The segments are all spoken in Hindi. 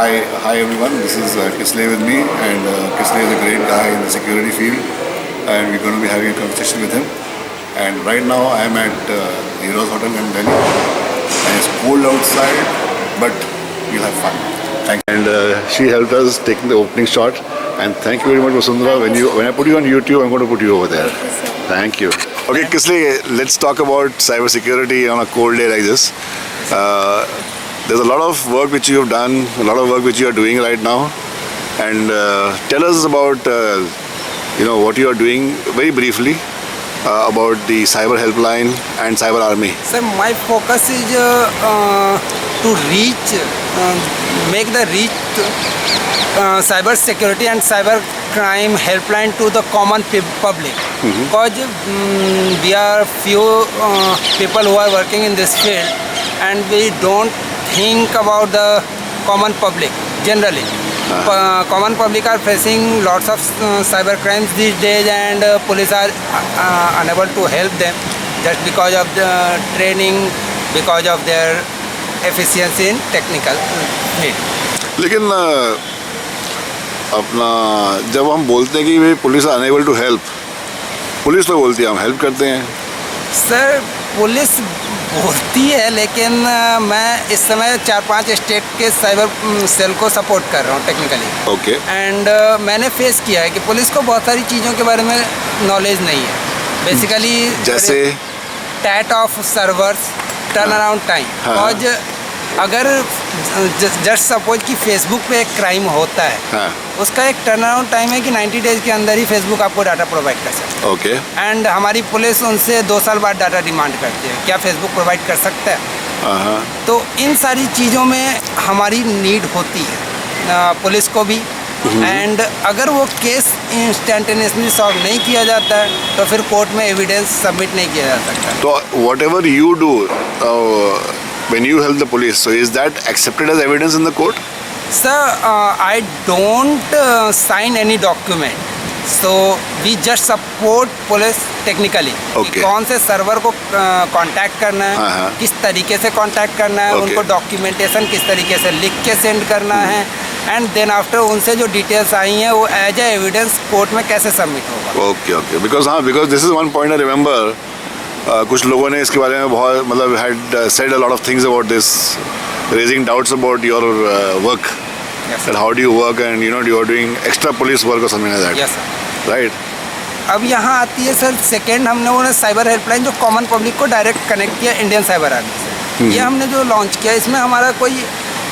Hi everyone. This is Kisley with me, and Kisley is a great guy in the security field, and we're going to be having a conversation with him. And right now, I am at Heroes Hotel in Delhi, and it's cold outside, but we'll have fun. Thank you. And she helped us taking the opening shot. And thank you very much, Vasundhara. When I put you on YouTube, I'm going to put you over there. Thank you. Okay, Kisley, let's talk about cybersecurity on a cold day like this. There's a lot of work which you have done, a lot of work which you are doing right now, and tell us about what you are doing very briefly about the cyber helpline and cyber army. Sir, my focus is to make the cyber security and cyber crime helpline to the common public. Because we are few people who are working in this field, and we don't think about the common public generally. Common public are facing lots of cyber crimes these days, and police are unable to help them just because of the training, because of their efficiency in technical field. लेकिन अपना जब हम बोलते हैं कि वे police are unable to help, police तो बोलती है हम हेल्प करते हैं. सर, पुलिस बोलती है, लेकिन मैं इस समय 4-5 स्टेट के साइबर सेल को सपोर्ट कर रहा हूँ टेक्निकली. ओके. एंड मैंने फेस किया है कि पुलिस को बहुत सारी चीज़ों के बारे में नॉलेज नहीं है. बेसिकली जैसे TAT of servers, turn around time. और अगर जस्ट सपोज कि फेसबुक पे एक क्राइम होता है, उसका एक टर्न अराउंड टाइम है कि 90 डेज के अंदर ही फेसबुक आपको डाटा प्रोवाइड कर सकता है. ओके. एंड हमारी पुलिस उनसे 2 साल बाद डाटा डिमांड करती है. क्या फेसबुक प्रोवाइड कर सकता है? तो इन सारी चीज़ों में हमारी नीड होती है पुलिस को भी. एंड अगर वो केस इंस्टेंटेनियसली सॉल्व नहीं किया जाता है तो फिर कोर्ट में एविडेंस सबमिट नहीं किया जा सकता. तो what ever you do when you help the police, so is that accepted as evidence in the court? Sir, I don't sign any document. So we just support police technically. Okay. कौन से सर्वर को कांटेक्ट करना है, किस तरीके से कांटेक्ट करना है, उनको डॉक्यूमेंटेशन किस तरीके से लिख के सेंड करना है, एंड देन आफ्टर उनसे जो डिटेल्स आई हैं वो एज ए एविडेंस कोर्ट में कैसे सबमिट होगा. Okay okay. Because this is one point I remember. कुछ लोगों ने इसके बारे में बहुत मतलब had said a lot of things about this, raising doubts about your work, and how do you work, and you are doing extra police work और something like that. Yes sir. Right. अब यहाँ आती है सर सेकेंड, हमने वो साइबर हेल्पलाइन जो कॉमन पब्लिक को डायरेक्ट कनेक्ट किया इंडियन साइबर आर्मी से. ये हमने जो लॉन्च किया, इसमें हमारा कोई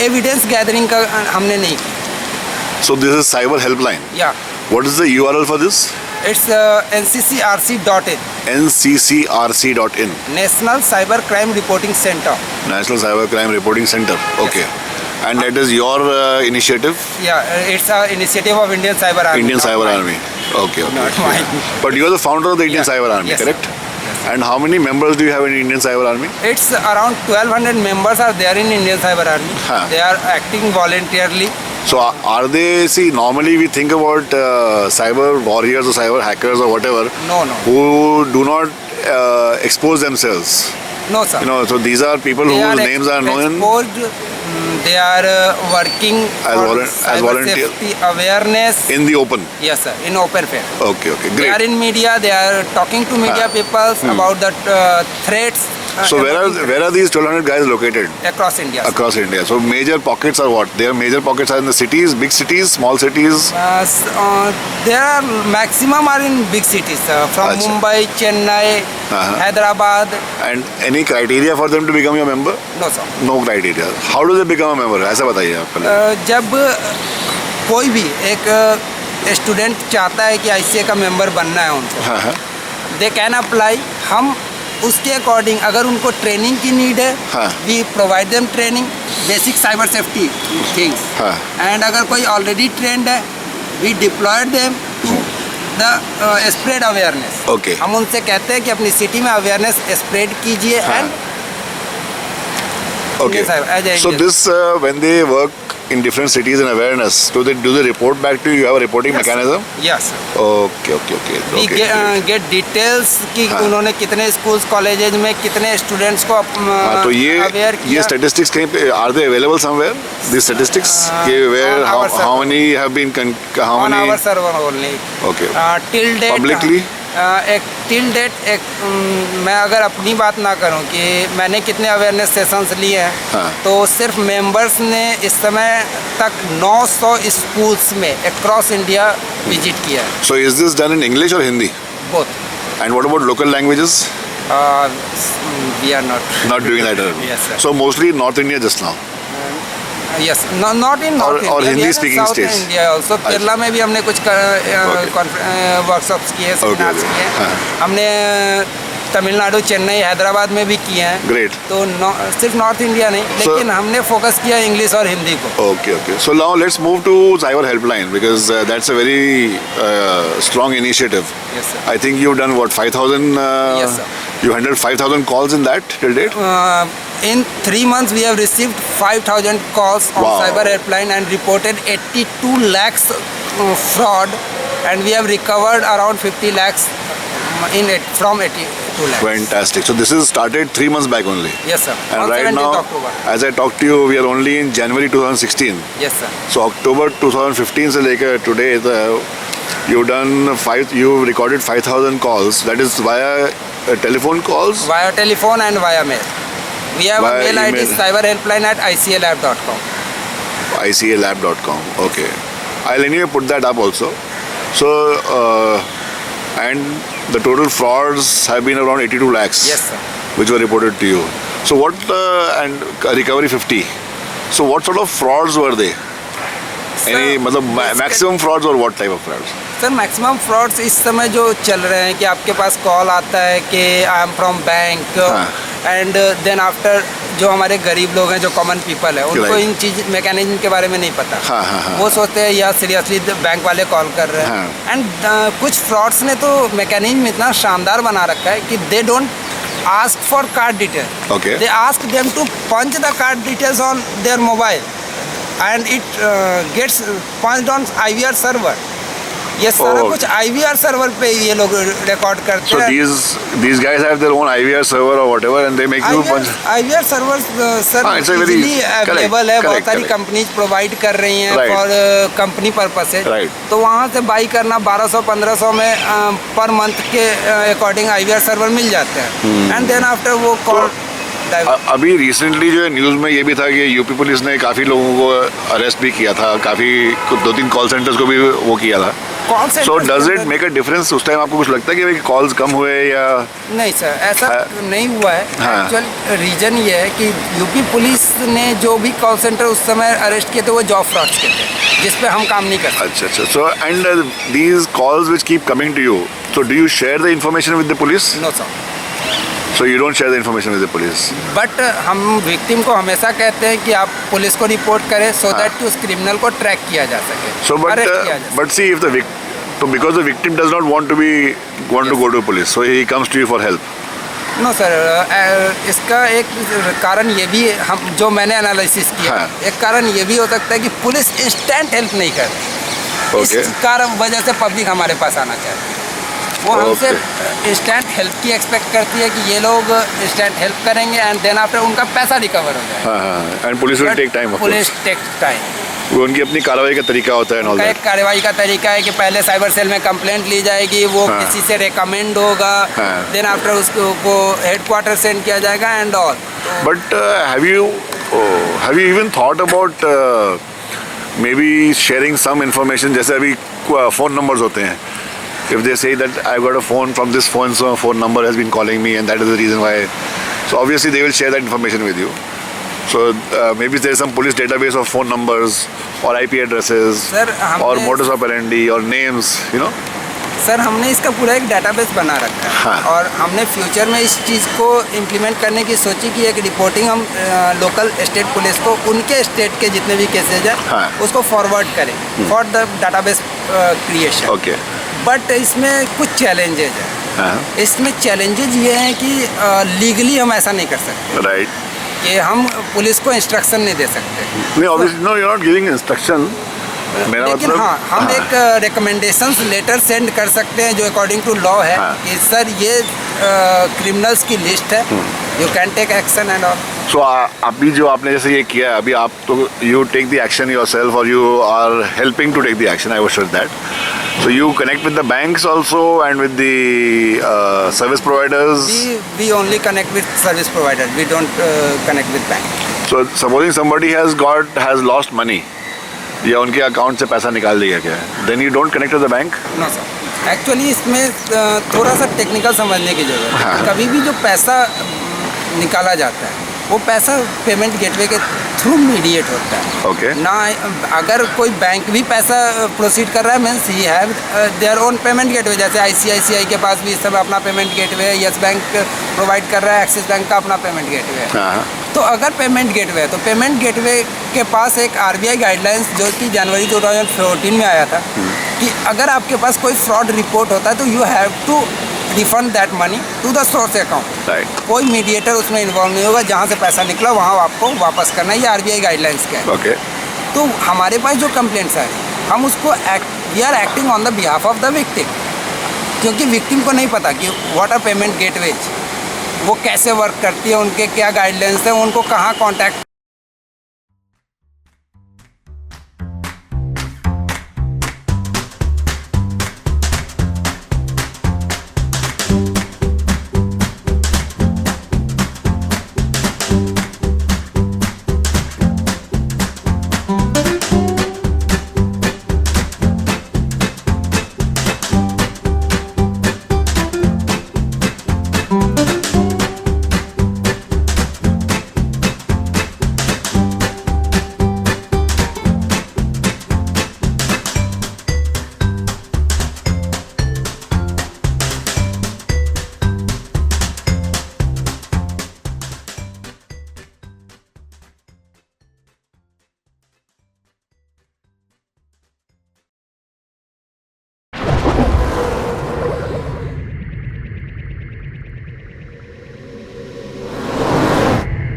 एविडेंस गैदरिंग का हमने नहीं किया. So this is cyber helpline. Yeah. What is the URL for this? It's nccrc.in. nccrc.in. National Cyber Crime Reporting Center. National Cyber Crime Reporting Center. Okay. Yes. And that is your initiative? Yeah, it's an initiative of Indian Cyber Army. Indian Cyber Army. Okay. Not mine. But you are the founder of the Indian Cyber Army, yes, correct? Yes. And how many members do you have in Indian Cyber Army? It's around 1200 members are there in Indian Cyber Army. They are acting voluntarily. So are they, see, normally we think about cyber warriors or cyber hackers or whatever. No. Who do not expose themselves. No, sir. So these are people whose names are known. Exposed, they are working as volunteers. Safety awareness. In the open. Yes, sir. In open field. Okay. Great. They are in media. They are talking to media people about the threats. So where are these 1200 guys located? Across India. Across India. So major pockets are what? Their major pockets are in the cities, big cities, small cities? There are maximum are in big cities. From Mumbai, Chennai, Hyderabad. And any criteria for them to become your member? No, sir. No criteria. How do they become a member? ऐसा बताइए आप पहले. जब कोई भी एक स्टूडेंट चाहता है कि ICA का मेंबर बनना है उनको, they can apply. हम उसके अकॉर्डिंग अगर उनको ट्रेनिंग की नीड है, we provide them training, basic cyber safety things. And अगर कोई ऑलरेडी ट्रेंड है, we deployed them to the spread awareness. Okay. हम उनसे कहते हैं कि अपनी सिटी में अवेयरनेस स्प्रेड कीजिए. And okay. So this when they work in different cities and awareness, do they report back to you? You have a reporting mechanism? Yes. Okay. We Great. get details कि हाँ. उन्होंने कितने schools, colleges में कितने students को हाँ, तो aware ये किया. statistics कहीं पे are they available somewhere? These statistics कि where on our how many have been how on many? our server only. Okay. Till date. Publicly? Till date मैं अगर अपनी बात ना करूं कि मैंने कितने अवेयरनेस सेशंस लिए हैं, हाँ. तो सिर्फ मेंबर्स ने इस समय तक 900 स्कूल्स में अक्रॉस इंडिया विजिट किया है. So is this done in English or Hindi? Both. And what about local languages? We are Not doing that. Yes, sir. So mostly North India just now. Yes not in north और Hindi speaking states. India also. Kerala में भी हमने कुछ वर्कशॉप्स किए, सेमिनार्स किए हैं. हाँ. हमने तमिलनाडु, चेन्नई, हैदराबाद में भी किए हैं. Great. तो सिर्फ नॉर्थ इंडिया नहीं, लेकिन हमने फोकस किया इंग्लिश और हिंदी को. Okay. So now let's move to Cyber Helpline because that's a very strong initiative. Yes, sir. I think you've done what 5,000. Yes, sir. You handled 5,000 calls in that till date. In 3 months, we have received 5,000 calls on Wow. Cyber Helpline and reported 82 lakhs fraud, and we have recovered around 50 lakhs from 82 lakhs. Fantastic. So this is started 3 months back only. Yes, sir. And On right 17th now, October. as I talk to you, we are only in January 2016. Yes, sir. So October 2015 से लेकर today, you've recorded 5,000 calls. That is via telephone calls. Via telephone and via mail. We have Via a mail ID email. cyberhelpline@icalab.com. icalab.com. Okay. I'll anyway put that up also. So, and the total frauds have been around 82 lakhs. Yes, sir. Which were reported to you. So what, and recovery 50. So what sort of frauds were they? Any मतलब maximum frauds or what type of frauds? Sir maximum frauds इस समय जो चल रहे हैं कि आपके पास कॉल आता है कि I am from bank, and then after जो हमारे गरीब लोग हैं, जो कॉमन पीपल है, उनको इन चीज मैकेनिज्म के बारे में नहीं पता. वो सोचते हैं या सीरियसली बैंक वाले कॉल कर रहे हैं. एंड कुछ फ्रॉड्स ने तो मैकेनिज्म इतना शानदार बना रखा है कि they don't ask for card detail. Okay. They ask them to punch the card details on their mobile, and it gets punched on IVR server. ये सारा कुछ IVR सर्वर पे ये लोग रिकॉर्ड करते हैं. So these guys have their own IVR server or whatever, and they make you punch. IVR server sir easily available है. बहुत सारी कंपनीज प्रोवाइड कर रही हैं फॉर कंपनी पर्पस से. तो वहाँ से बाई करना 1200-1500 में पर मंथ के अकॉर्डिंग IVR सर्वर मिल जाते हैं. एंड देन आफ्टर वो कॉल. अभी रिसेंटली जो है न्यूज़ में ये भी था कि यूपी पुलिस ने काफ़ी लोगों को अरेस्ट भी किया था, काफ़ी 2-3 कॉल सेंटर्स को भी वो किया था. So does it make a difference? उस टाइम आपको कुछ लगता है कि भाई कॉल्स कम हुए या नहीं? सर ऐसा नहीं हुआ है. एक्चुअल रीजन ये है कि यूपी पुलिस ने जो भी कॉल सेंटर उस समय अरेस्ट किए थे वो जॉब फ्रॉड्स के थे, जिस पे हम काम नहीं कर सकते. अच्छा. So and these calls which keep coming to you, so do you share the information with the police? No sir. So you don't share the information with the police? But हम विक्टिम को हमेशा कहते हैं कि आप पुलिस को रिपोर्ट करें so that कि उस क्रिमिनल को ट्रैक किया जा सके. So but see if because the victim does not want to go to police, so he comes to you for help. No sir, इसका एक कारण ये भी हम जो मैंने एनालिसिस किया, एक कारण ये भी हो सकता है कि पुलिस इंस्टेंट हेल्प नहीं करती. इस कारण वजह से पब्लिक हमारे पास आना चाहती है. वो हमसे इंस्टेंट हेल्प की एक्सपेक्ट करती है कि ये लोग इंस्टेंट हेल्प करेंगे एंड देन आफ्टर उनका पैसा रिकवर हो जाए. And police will take time. Police take time. वो उनकी अपनी कार्रवाई का तरीका होता है. उनका एक कार्रवाई का तरीका है कि पहले साइबर सेल में कंप्लेंट ली जाएगी, वो किसी से रिकमेंड होगा, देन आफ्टर उसको हेडक्वार्टर सेंड किया जाएगा and all. But have you even thought about maybe sharing some information? जैसे अभी फ़ोन नंबर्स होते हैं. If they say that I got a phone from this phone, so a phone number has been calling me and that is the reason why. So obviously they will share that information with you. So maybe there is some police database of phone numbers or IP addresses or modus operandi or names, you know. Sir हमने इसका पूरा एक डेटाबेस बना रखा है. और हमने फ्यूचर में इस चीज़ को इम्प्लीमेंट करने की सोची कि एक रिपोर्टिंग हम लोकल स्टेट पुलिस को उनके स्टेट के जितने भी केसेज हैं उसको फॉरवर्ड करें for the database creation. Okay. But इसमें कुछ चैलेंजेज हैं. इसमें चैलेंजेज ये हैं कि लीगली हम ऐसा नहीं कर सकते. राइट. कि हम पुलिस को इंस्ट्रक्शन नहीं दे सकते। नहीं, obviously no, you are not giving instruction. मेरा लेकिन मतलब हाँ, हम एक रिकमेंडेशंस लेटर सेंड कर सकते हैं जो अकॉर्डिंग टू लॉ है कि सर ये क्रिमिनल्स की लिस्ट है, you can take action and all. So अभी जो आपने जैसे ये किया है, अभी आप तो you take the action yourself और you are helping to take the action, I was sure that. So you connect with the banks also and with the service providers? We only connect with service providers. We don't connect with bank. So supposing somebody has lost money, या उनके अकाउंट से पैसा निकाल दिया गया है, then you don't connect with the bank? No sir. Actually इसमें थोड़ा सा टेक्निकल समझने की जरूरत है। कभी भी जो पैसा निकाला जाता है वो पैसा पेमेंट गेटवे के थ्रू मीडिएट होता है। Okay. ना अगर कोई बैंक भी पैसा प्रोसीड कर रहा है means he have their own payment gateway, जैसे आईसीआईसीआई के पास भी इस समय अपना पेमेंट गेटवे है, यस बैंक प्रोवाइड कर रहा है, एक्सिस बैंक का अपना पेमेंट गेटवे है। हाँ। तो अगर पेमेंट गेटवे है तो पेमेंट गेटवे के पास एक आरबीआई गाइडलाइंस जो कि जनवरी 2014 में आया था कि अगर आपके पास कोई फ्रॉड रिपोर्ट होता है तो you have to refund that money to the source account. Right. कोई मीडिएटर उसमें इन्वॉल्व नहीं होगा, जहाँ से पैसा निकला वहाँ आपको वापस करना है, ये आरबीआई गाइडलाइंस का है। Okay. तो हमारे पास जो कंप्लेंट्स आए हम उसको we are acting on the behalf of the victim, क्योंकि विक्टिम को नहीं पता कि व्हाट आर पेमेंट गेटवेज, वो कैसे वर्क करती है, उनके क्या गाइडलाइंस है, उनको कहाँ कॉन्टैक्ट